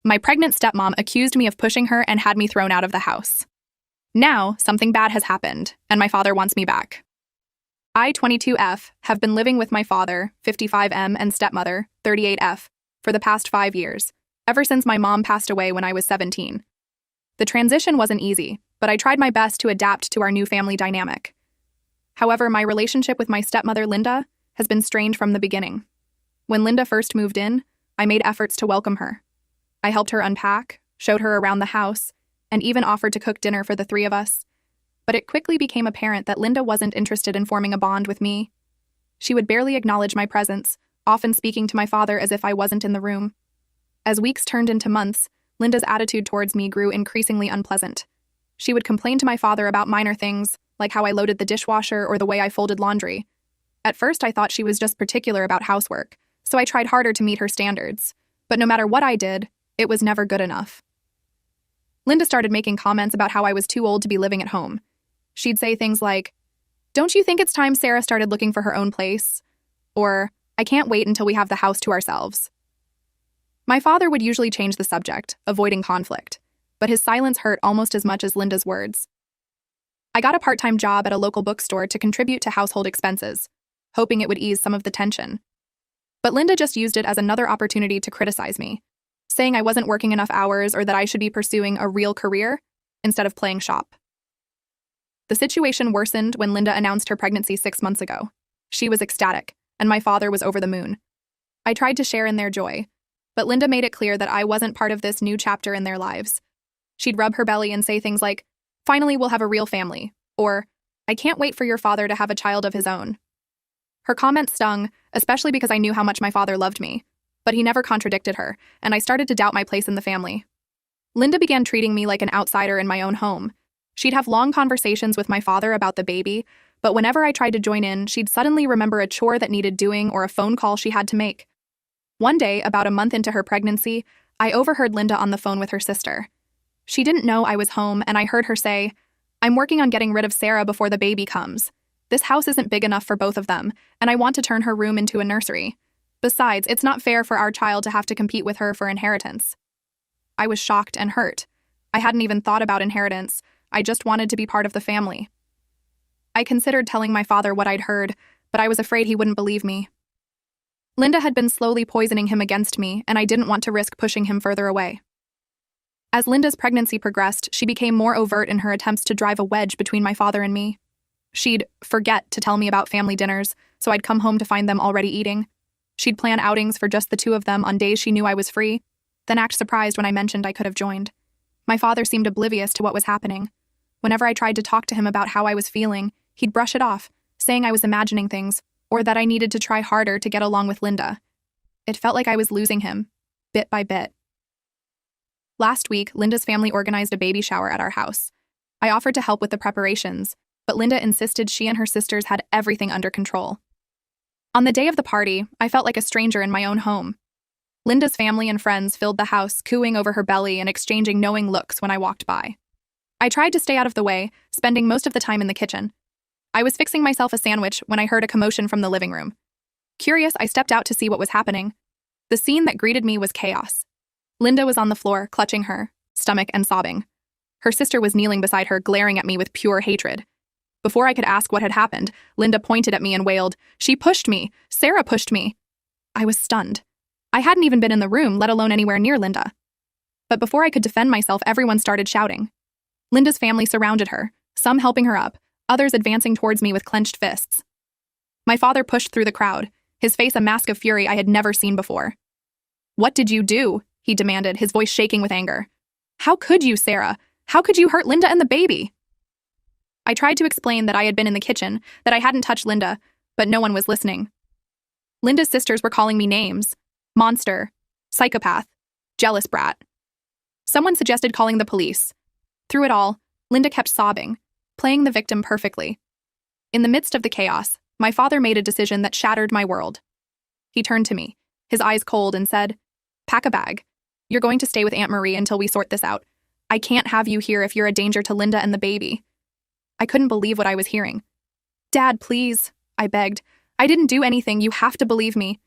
My pregnant stepmom accused me of pushing her and had me thrown out of the house. Now, something bad has happened, and my father wants me back. I, 22F, have been living with my father, 55M, and stepmother, 38F, for the past 5 years, ever since my mom passed away when I was 17. The transition wasn't easy, but I tried my best to adapt to our new family dynamic. However, my relationship with my stepmother, Linda, has been strained from the beginning. When Linda first moved in, I made efforts to welcome her. I helped her unpack, showed her around the house, and even offered to cook dinner for the 3 of us. But it quickly became apparent that Linda wasn't interested in forming a bond with me. She would barely acknowledge my presence, often speaking to my father as if I wasn't in the room. As weeks turned into months, Linda's attitude towards me grew increasingly unpleasant. She would complain to my father about minor things, like how I loaded the dishwasher or the way I folded laundry. At first, I thought she was just particular about housework, so I tried harder to meet her standards. But no matter what I did, it was never good enough. Linda started making comments about how I was too old to be living at home. She'd say things like, "Don't you think it's time Sarah started looking for her own place?" Or, "I can't wait until we have the house to ourselves." My father would usually change the subject, avoiding conflict, but his silence hurt almost as much as Linda's words. I got a part-time job at a local bookstore to contribute to household expenses, hoping it would ease some of the tension. But Linda just used it as another opportunity to criticize me, saying I wasn't working enough hours or that I should be pursuing a real career instead of playing shop. The situation worsened when Linda announced her pregnancy 6 months ago. She was ecstatic, and my father was over the moon. I tried to share in their joy, but Linda made it clear that I wasn't part of this new chapter in their lives. She'd rub her belly and say things like, "Finally, we'll have a real family," or, "I can't wait for your father to have a child of his own." Her comments stung, especially because I knew how much my father loved me, but he never contradicted her, and I started to doubt my place in the family. Linda began treating me like an outsider in my own home. She'd have long conversations with my father about the baby, but whenever I tried to join in, she'd suddenly remember a chore that needed doing or a phone call she had to make. One day, about a month into her pregnancy, I overheard Linda on the phone with her sister. She didn't know I was home, and I heard her say, "I'm working on getting rid of Sarah before the baby comes. This house isn't big enough for both of them, and I want to turn her room into a nursery. Besides, it's not fair for our child to have to compete with her for inheritance." I was shocked and hurt. I hadn't even thought about inheritance. I just wanted to be part of the family. I considered telling my father what I'd heard, but I was afraid he wouldn't believe me. Linda had been slowly poisoning him against me, and I didn't want to risk pushing him further away. As Linda's pregnancy progressed, she became more overt in her attempts to drive a wedge between my father and me. She'd forget to tell me about family dinners, so I'd come home to find them already eating. She'd plan outings for just the 2 of them on days she knew I was free, then act surprised when I mentioned I could have joined. My father seemed oblivious to what was happening. Whenever I tried to talk to him about how I was feeling, he'd brush it off, saying I was imagining things, or that I needed to try harder to get along with Linda. It felt like I was losing him, bit by bit. Last week, Linda's family organized a baby shower at our house. I offered to help with the preparations, but Linda insisted she and her sisters had everything under control. On the day of the party, I felt like a stranger in my own home. Linda's family and friends filled the house, cooing over her belly and exchanging knowing looks when I walked by. I tried to stay out of the way, spending most of the time in the kitchen. I was fixing myself a sandwich when I heard a commotion from the living room. Curious, I stepped out to see what was happening. The scene that greeted me was chaos. Linda was on the floor, clutching her stomach and sobbing. Her sister was kneeling beside her, glaring at me with pure hatred. Before I could ask what had happened, Linda pointed at me and wailed, "She pushed me! Sarah pushed me!" I was stunned. I hadn't even been in the room, let alone anywhere near Linda. But before I could defend myself, everyone started shouting. Linda's family surrounded her, some helping her up, others advancing towards me with clenched fists. My father pushed through the crowd, his face a mask of fury I had never seen before. "What did you do?" he demanded, his voice shaking with anger. "How could you, Sarah? How could you hurt Linda and the baby?" I tried to explain that I had been in the kitchen, that I hadn't touched Linda, but no one was listening. Linda's sisters were calling me names: monster, psychopath, jealous brat. Someone suggested calling the police. Through it all, Linda kept sobbing, playing the victim perfectly. In the midst of the chaos, my father made a decision that shattered my world. He turned to me, his eyes cold, and said, "Pack a bag. You're going to stay with Aunt Marie until we sort this out. I can't have you here if you're a danger to Linda and the baby." I couldn't believe what I was hearing. "Dad, please," I begged. "I didn't do anything. You have to believe me."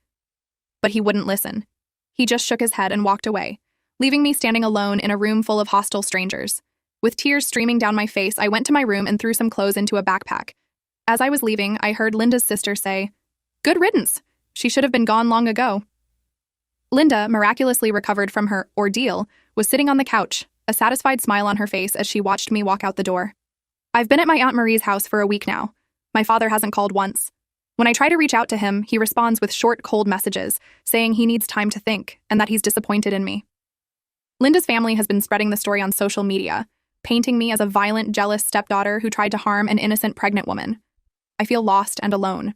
But he wouldn't listen. He just shook his head and walked away, leaving me standing alone in a room full of hostile strangers. With tears streaming down my face, I went to my room and threw some clothes into a backpack. As I was leaving, I heard Linda's sister say, "Good riddance. She should have been gone long ago." Linda, miraculously recovered from her ordeal, was sitting on the couch, a satisfied smile on her face as she watched me walk out the door. I've been at my Aunt Marie's house for a week now. My father hasn't called once. When I try to reach out to him, he responds with short, cold messages, saying he needs time to think and that he's disappointed in me. Linda's family has been spreading the story on social media, painting me as a violent, jealous stepdaughter who tried to harm an innocent pregnant woman. I feel lost and alone.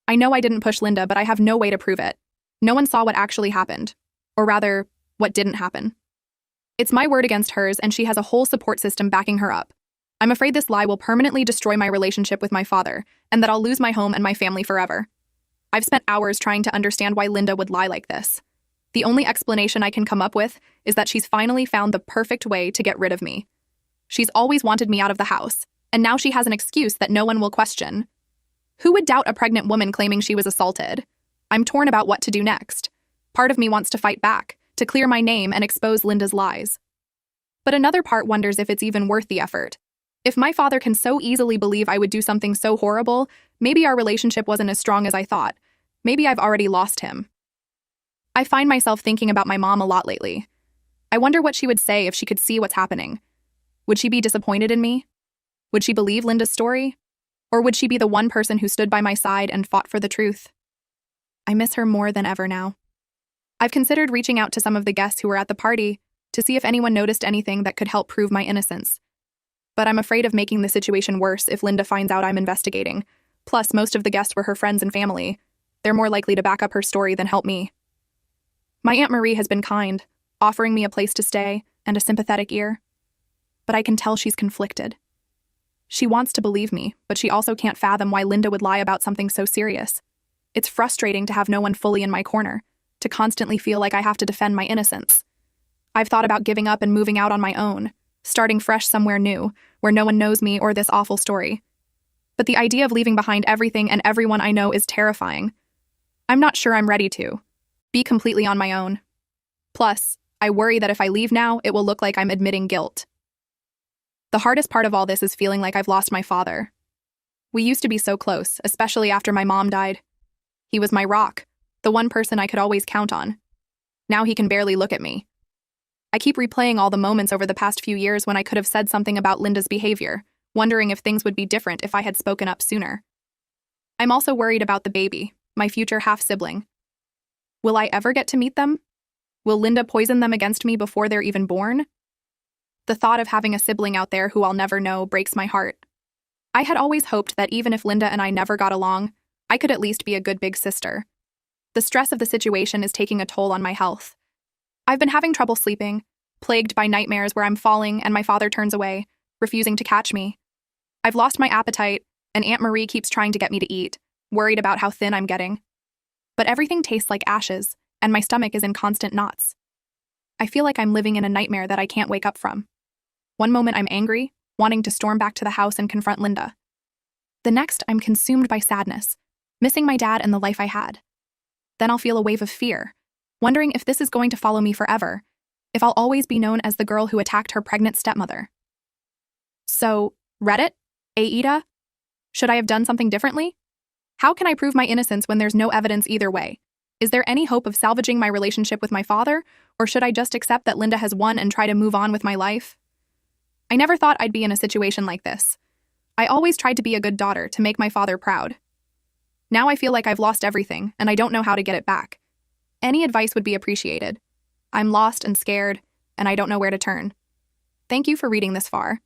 I know I didn't push Linda, but I have no way to prove it. No one saw what actually happened. Or rather, what didn't happen. It's my word against hers, and she has a whole support system backing her up. I'm afraid this lie will permanently destroy my relationship with my father, and that I'll lose my home and my family forever. I've spent hours trying to understand why Linda would lie like this. The only explanation I can come up with is that she's finally found the perfect way to get rid of me. She's always wanted me out of the house, and now she has an excuse that no one will question. Who would doubt a pregnant woman claiming she was assaulted? I'm torn about what to do next. Part of me wants to fight back, to clear my name and expose Linda's lies. But another part wonders if it's even worth the effort. If my father can so easily believe I would do something so horrible, maybe our relationship wasn't as strong as I thought. Maybe I've already lost him. I find myself thinking about my mom a lot lately. I wonder what she would say if she could see what's happening. Would she be disappointed in me? Would she believe Linda's story? Or would she be the one person who stood by my side and fought for the truth? I miss her more than ever now. I've considered reaching out to some of the guests who were at the party to see if anyone noticed anything that could help prove my innocence. But I'm afraid of making the situation worse if Linda finds out I'm investigating. Plus, most of the guests were her friends and family. They're more likely to back up her story than help me. My Aunt Marie has been kind, offering me a place to stay and a sympathetic ear. But I can tell she's conflicted. She wants to believe me, but she also can't fathom why Linda would lie about something so serious. It's frustrating to have no one fully in my corner, to constantly feel like I have to defend my innocence. I've thought about giving up and moving out on my own, starting fresh somewhere new, where no one knows me or this awful story. But the idea of leaving behind everything and everyone I know is terrifying. I'm not sure I'm ready to be completely on my own. Plus, I worry that if I leave now, it will look like I'm admitting guilt. The hardest part of all this is feeling like I've lost my father. We used to be so close, especially after my mom died. He was my rock, the one person I could always count on. Now he can barely look at me. I keep replaying all the moments over the past few years when I could have said something about Linda's behavior, wondering if things would be different if I had spoken up sooner. I'm also worried about the baby, my future half-sibling. Will I ever get to meet them? Will Linda poison them against me before they're even born? The thought of having a sibling out there who I'll never know breaks my heart. I had always hoped that even if Linda and I never got along, I could at least be a good big sister. The stress of the situation is taking a toll on my health. I've been having trouble sleeping, plagued by nightmares where I'm falling and my father turns away, refusing to catch me. I've lost my appetite, and Aunt Marie keeps trying to get me to eat, worried about how thin I'm getting. But everything tastes like ashes, and my stomach is in constant knots. I feel like I'm living in a nightmare that I can't wake up from. One moment I'm angry, wanting to storm back to the house and confront Linda. The next, I'm consumed by sadness, missing my dad and the life I had. Then I'll feel a wave of fear, wondering if this is going to follow me forever, if I'll always be known as the girl who attacked her pregnant stepmother. So, Reddit? Aida? Should I have done something differently? How can I prove my innocence when there's no evidence either way? Is there any hope of salvaging my relationship with my father, or should I just accept that Linda has won and try to move on with my life? I never thought I'd be in a situation like this. I always tried to be a good daughter to make my father proud. Now I feel like I've lost everything, and I don't know how to get it back. Any advice would be appreciated. I'm lost and scared, and I don't know where to turn. Thank you for reading this far.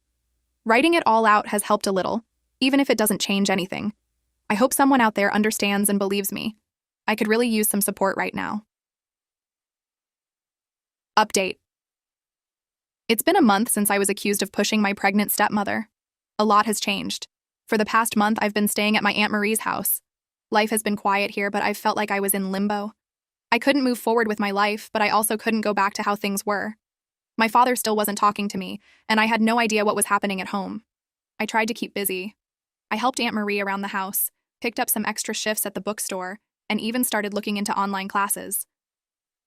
Writing it all out has helped a little, even if it doesn't change anything. I hope someone out there understands and believes me. I could really use some support right now. Update. It's been a month since I was accused of pushing my pregnant stepmother. A lot has changed. For the past month, I've been staying at my Aunt Marie's house. Life has been quiet here, but I've felt like I was in limbo. I couldn't move forward with my life, but I also couldn't go back to how things were. My father still wasn't talking to me, and I had no idea what was happening at home. I tried to keep busy. I helped Aunt Marie around the house, picked up some extra shifts at the bookstore, and even started looking into online classes.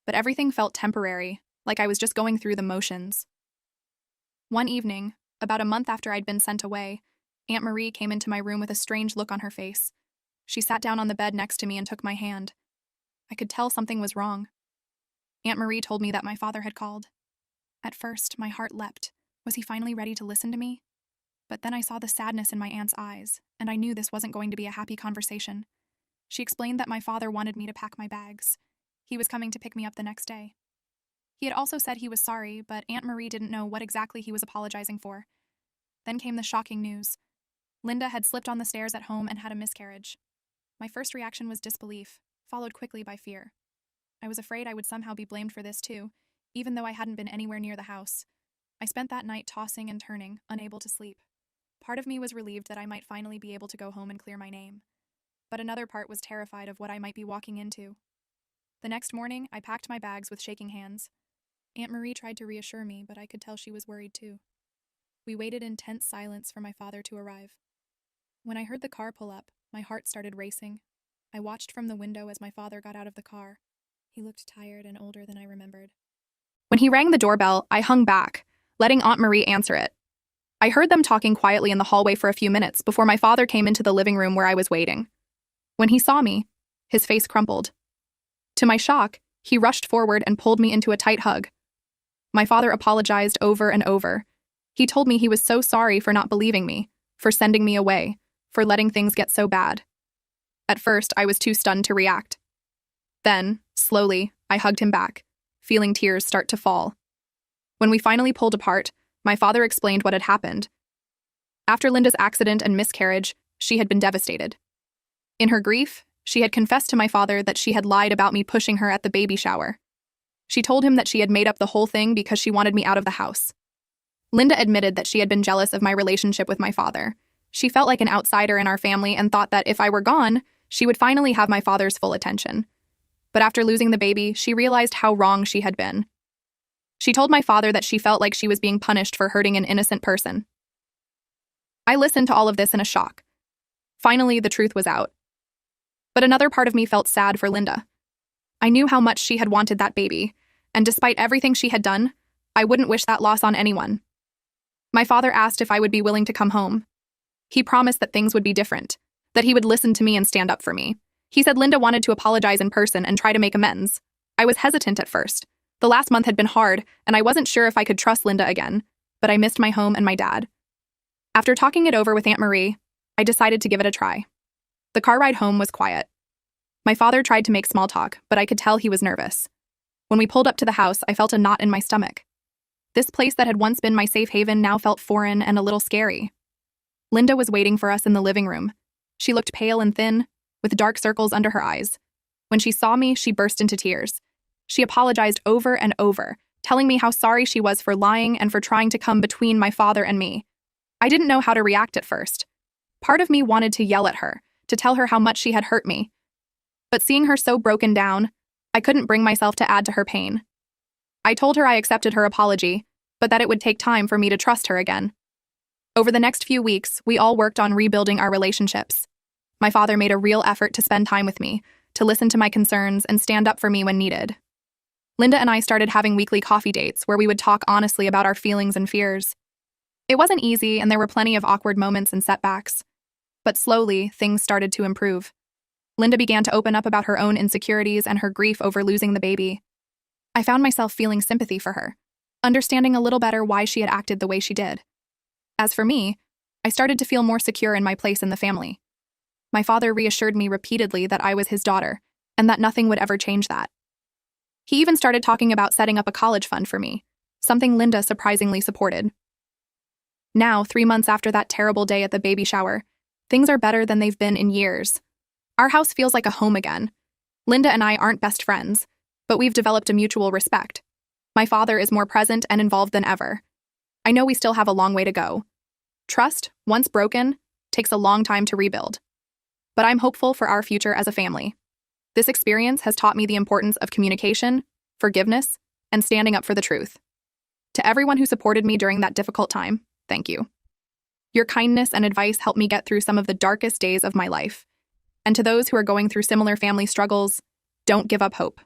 But everything felt temporary, like I was just going through the motions. One evening, about a month after I'd been sent away, Aunt Marie came into my room with a strange look on her face. She sat down on the bed next to me and took my hand. I could tell something was wrong. Aunt Marie told me that my father had called. At first, my heart leapt. Was he finally ready to listen to me? But then I saw the sadness in my aunt's eyes, and I knew this wasn't going to be a happy conversation. She explained that my father wanted me to pack my bags. He was coming to pick me up the next day. He had also said he was sorry, but Aunt Marie didn't know what exactly he was apologizing for. Then came the shocking news. Linda had slipped on the stairs at home and had a miscarriage. My first reaction was disbelief, followed quickly by fear. I was afraid I would somehow be blamed for this too, even though I hadn't been anywhere near the house. I spent that night tossing and turning, unable to sleep. Part of me was relieved that I might finally be able to go home and clear my name. But another part was terrified of what I might be walking into. The next morning, I packed my bags with shaking hands. Aunt Marie tried to reassure me, but I could tell she was worried too. We waited in tense silence for my father to arrive. When I heard the car pull up, my heart started racing. I watched from the window as my father got out of the car. He looked tired and older than I remembered. When he rang the doorbell, I hung back, letting Aunt Marie answer it. I heard them talking quietly in the hallway for a few minutes before my father came into the living room where I was waiting. When he saw me, his face crumpled. To my shock, he rushed forward and pulled me into a tight hug. My father apologized over and over. He told me he was so sorry for not believing me, for sending me away, for letting things get so bad. At first, I was too stunned to react. Then, slowly, I hugged him back, feeling tears start to fall. When we finally pulled apart, my father explained what had happened. After Linda's accident and miscarriage, she had been devastated. In her grief, she had confessed to my father that she had lied about me pushing her at the baby shower. She told him that she had made up the whole thing because she wanted me out of the house. Linda admitted that she had been jealous of my relationship with my father. She felt like an outsider in our family and thought that if I were gone, she would finally have my father's full attention. But after losing the baby, she realized how wrong she had been. She told my father that she felt like she was being punished for hurting an innocent person. I listened to all of this in a shock. Finally, the truth was out. But another part of me felt sad for Linda. I knew how much she had wanted that baby, and despite everything she had done, I wouldn't wish that loss on anyone. My father asked if I would be willing to come home. He promised that things would be different, that he would listen to me and stand up for me. He said Linda wanted to apologize in person and try to make amends. I was hesitant at first. The last month had been hard, and I wasn't sure if I could trust Linda again, but I missed my home and my dad. After talking it over with Aunt Marie, I decided to give it a try. The car ride home was quiet. My father tried to make small talk, but I could tell he was nervous. When we pulled up to the house, I felt a knot in my stomach. This place that had once been my safe haven now felt foreign and a little scary. Linda was waiting for us in the living room. She looked pale and thin, with dark circles under her eyes. When she saw me, she burst into tears. She apologized over and over, telling me how sorry she was for lying and for trying to come between my father and me. I didn't know how to react at first. Part of me wanted to yell at her, to tell her how much she had hurt me. But seeing her so broken down, I couldn't bring myself to add to her pain. I told her I accepted her apology, but that it would take time for me to trust her again. Over the next few weeks, we all worked on rebuilding our relationships. My father made a real effort to spend time with me, to listen to my concerns and stand up for me when needed. Linda and I started having weekly coffee dates where we would talk honestly about our feelings and fears. It wasn't easy, and there were plenty of awkward moments and setbacks. But slowly, things started to improve. Linda began to open up about her own insecurities and her grief over losing the baby. I found myself feeling sympathy for her, understanding a little better why she had acted the way she did. As for me, I started to feel more secure in my place in the family. My father reassured me repeatedly that I was his daughter, and that nothing would ever change that. He even started talking about setting up a college fund for me, something Linda surprisingly supported. Now, 3 months after that terrible day at the baby shower, things are better than they've been in years. Our house feels like a home again. Linda and I aren't best friends, but we've developed a mutual respect. My father is more present and involved than ever. I know we still have a long way to go. Trust, once broken, takes a long time to rebuild. But I'm hopeful for our future as a family. This experience has taught me the importance of communication, forgiveness, and standing up for the truth. To everyone who supported me during that difficult time, thank you. Your kindness and advice helped me get through some of the darkest days of my life. And to those who are going through similar family struggles, don't give up hope.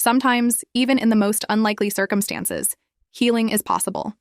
Sometimes, even in the most unlikely circumstances, healing is possible.